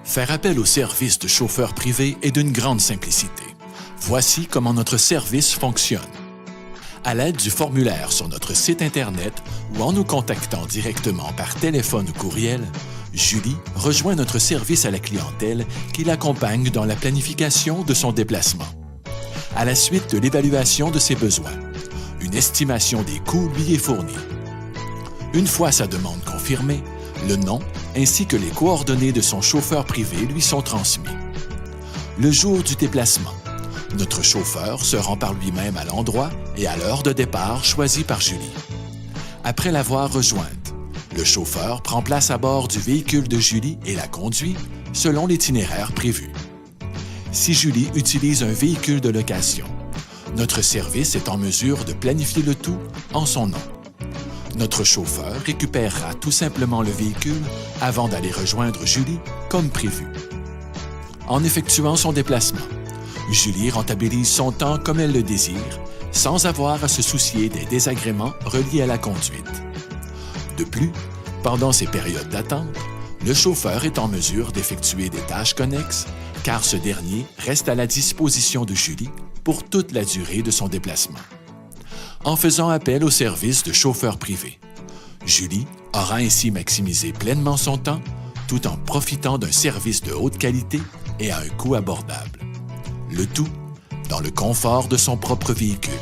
Faire appel au service de chauffeur privé est d'une grande simplicité. Voici comment notre service fonctionne. À l'aide du formulaire sur notre site Internet ou en nous contactant directement par téléphone ou courriel, Julie rejoint notre service à la clientèle qui l'accompagne dans la planification de son déplacement. À la suite de l'évaluation de ses besoins, une estimation des coûts lui est fournie. Une fois sa demande confirmée, le nom ainsi que les coordonnées de son chauffeur privé lui sont transmis. Le jour du déplacement, notre chauffeur se rend par lui-même à l'endroit et à l'heure de départ choisie par Julie. Après l'avoir rejointe, le chauffeur prend place à bord du véhicule de Julie et la conduit selon l'itinéraire prévu. Si Julie utilise un véhicule de location, notre service est en mesure de planifier le tout en son nom. Notre chauffeur récupérera tout simplement le véhicule avant d'aller rejoindre Julie comme prévu. En effectuant son déplacement, Julie rentabilise son temps comme elle le désire, sans avoir à se soucier des désagréments reliés à la conduite. De plus, pendant ces périodes d'attente, le chauffeur est en mesure d'effectuer des tâches connexes, car ce dernier reste à la disposition de Julie pour toute la durée de son déplacement. En faisant appel au service de chauffeur privé, Julie aura ainsi maximisé pleinement son temps tout en profitant d'un service de haute qualité et à un coût abordable. Le tout dans le confort de son propre véhicule.